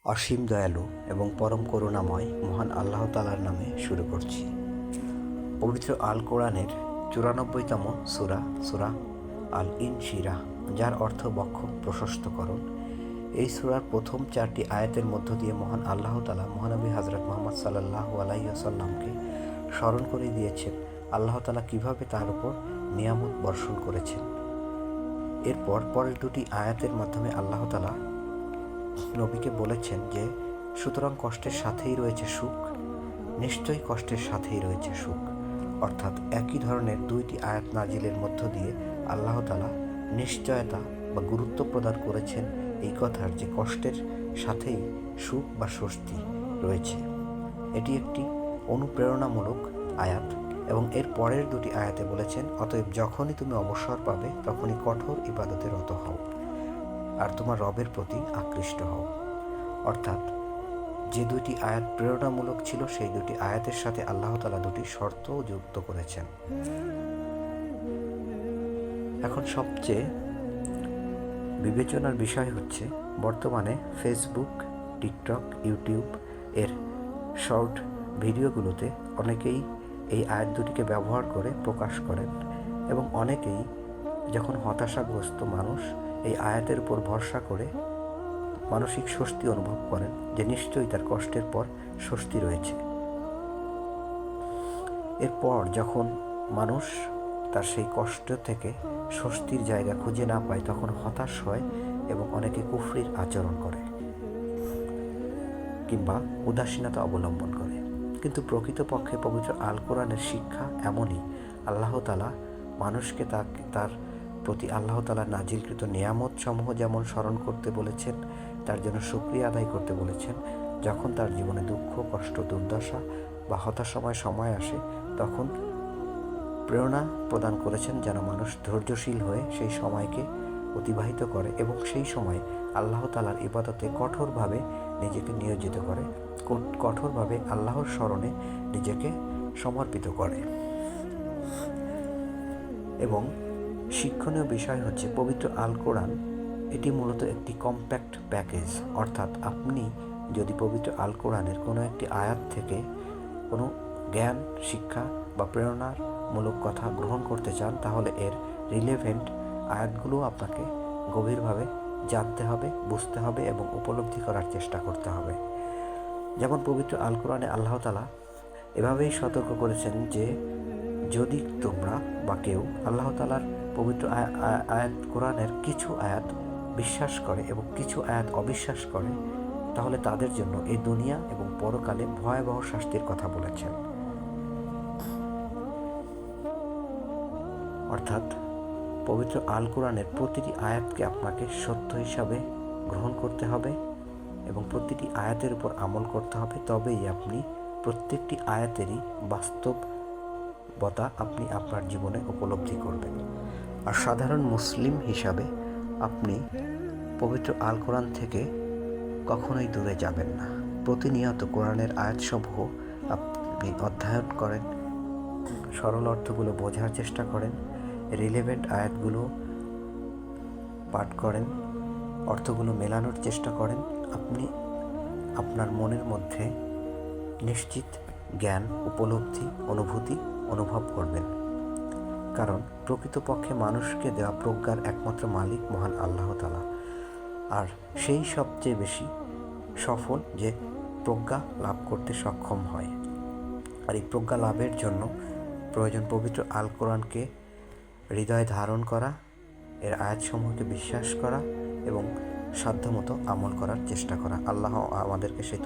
অসীম দয়ালু এবং পরম করুণাময় মহান আল্লাহ তাআলার নামে শুরু করছি। পবিত্র আল কোরআনের ৯৪তম সূরা সূরা আল ইনশিরাহ, যার অর্থ বক্ষ প্রশস্তকরণ। এই সূরার প্রথম ৪টি আয়াতের মধ্য দিয়ে মহান আল্লাহ তাআলা মহানবী হযরত মুহাম্মদ সাল্লাল্লাহু আলাইহি ওয়াসাল্লামকে স্মরণ করে দিয়েছেন আল্লাহ তাআলা কীভাবে তার উপর নিয়ামত বর্ষণ করেছেন। এরপর পরের দুটি আয়াতের মাধ্যমে আল্লাহ তাআলা নবীকে বলেছেন যে সুতরাং কষ্টের সাথেই রয়েছে সুখ, নিশ্চয়ই কষ্টের সাথেই রয়েছে সুখ। অর্থাৎ একই ধরনের দুইটি আয়াত নাজিলের মধ্য দিয়ে আল্লাহ তাআলা নিশ্চয়তা বা গুরুত্ব প্রদান করেছেন এই কথার যে কষ্টের সাথেই সুখ বা স্বস্তি রয়েছে। এটি একটি অনুপ্রেরণামূলক আয়াত এবং এর পরের দুটি আয়াতে বলেছেন, অতএব যখনই তুমি অবসর পাবে তখনই কঠোর ইবাদতে রত হও আর তোমার রবের প্রতি আকৃষ্ট হও। অর্থাৎ যে দুটি আয়াত প্রেরণামূলক ছিল সেই দুটি আয়াতের সাথে আল্লাহ তাআলা দুটি শর্তও যুক্ত করেছেন। এখন সবচেয়ে বিবেচনার বিষয় হচ্ছে বর্তমানে ফেসবুক, টিকটক, ইউটিউব এর শর্ট ভিডিওগুলোতে অনেকেই এই আয়াত দুটিকে ব্যবহার করে প্রকাশ করেন এবং অনেকেই যখন হতাশাগ্রস্ত মানুষ এই আয়াতের উপর ভরসা করে মানসিক স্বস্তি অনুভব করেন যে নিশ্চয়ই তার কষ্টের পর স্বস্তি রয়েছে। এরপর যখন মানুষ তার সেই কষ্ট থেকে স্বস্তির জায়গা খুঁজে না পায় তখন হতাশ হয় এবং অনেকে কুফরির আচরণ করে কিংবা উদাসীনতা অবলম্বন করে। কিন্তু প্রকৃতপক্ষে পবিত্র আল কোরআনের শিক্ষা এমনই, আল্লাহ তাআলা মানুষকে তার প্রতি আল্লাহ তাআলা নাজিলকৃত নিয়ামত সমূহ যেমন স্মরণ করতে বলেছেন, তার জন্য শুকরিয়া আদায় করতে বলেছেন। যখন তার জীবনে দুঃখ, কষ্ট, দুর্দশা বা হতাশাময় সময় আসে তখন প্রেরণা প্রদান করেছেন যেন মানুষ ধৈর্যশীল হয়ে সেই সময়কে অতিবাহিত করে এবং সেই সময় আল্লাহ তাআলার ইবাদতে কঠোরভাবে নিজেকে নিয়োজিত করে, কঠোরভাবে আল্লাহর স্মরণে নিজেকে সমর্পিত করে। এবং শিক্ষণীয় বিষয় হচ্ছে পবিত্র আল কোরআন এটি মূলত একটি কম্প্যাক্ট প্যাকেজ। অর্থাৎ আপনি যদি পবিত্র আল কোরআনের কোনো একটি আয়াত থেকে কোনো জ্ঞান, শিক্ষা বা প্রেরণামূলক কথা গ্রহণ করতে চান তাহলে এর রিলেভেন্ট আয়াতগুলো আপনাকে গভীরভাবে জানতে হবে, বুঝতে হবে এবং উপলব্ধি করার চেষ্টা করতে হবে। যেমন পবিত্র আল কোরআনে আল্লাহ তাআলা এভাবেই সতর্ক করেছেন যে যদি তোমরা বা কেউ আল্লাহ তাআলার পবিত্র আয়াত কোরআনের কিছু আয়াত বিশ্বাস করে এবং কিছু আয়াত অবিশ্বাস করে তাহলে তাদের জন্য এই দুনিয়া এবং পরকালে ভয়াবহ শাস্তির কথা বলেছেন। অর্থাৎ পবিত্র আল কোরআনের প্রতিটি আয়াতকে আপনাকে সত্য হিসাবে গ্রহণ করতে হবে এবং প্রতিটি আয়াতের উপর আমল করতে হবে, তবেই আপনি প্রত্যেকটি আয়াতেরই বাস্তবতা আপনি আপনার জীবনে উপলব্ধি করবেন। আর সাধারণ মুসলিম হিসাবে আপনি পবিত্র আল কোরআন থেকে কখনোই দূরে যাবেন না। প্রতিনিয়ত কোরআনের আয়াতসমূহ আপনি অধ্যয়ন করেন, সরল অর্থগুলো বোঝার চেষ্টা করেন, রিলেভেন্ট আয়াতগুলো পাঠ করেন, অর্থগুলো মেলানোর চেষ্টা করেন। আপনি আপনার মনের মধ্যে নিশ্চিত জ্ঞান, উপলব্ধি, অনুভূতি অনুভব করবেন। কারণ প্রকৃতপক্ষে মানুষকে দেওয়া প্রজ্ঞার একমাত্র মালিক মহান আল্লাহ তাআলা, আর সেই সবচেয়ে বেশি সফল যে প্রজ্ঞা লাভ করতে সক্ষম হয়। আর এই প্রজ্ঞা লাভের জন্য প্রয়োজন পবিত্র আল কোরআনকে হৃদয়ে ধারণ করা, এর আয়াতসমূহকে বিশ্বাস করা এবং সাধ্যমতো আমল করার চেষ্টা করা। আল্লাহ আমাদেরকে সেই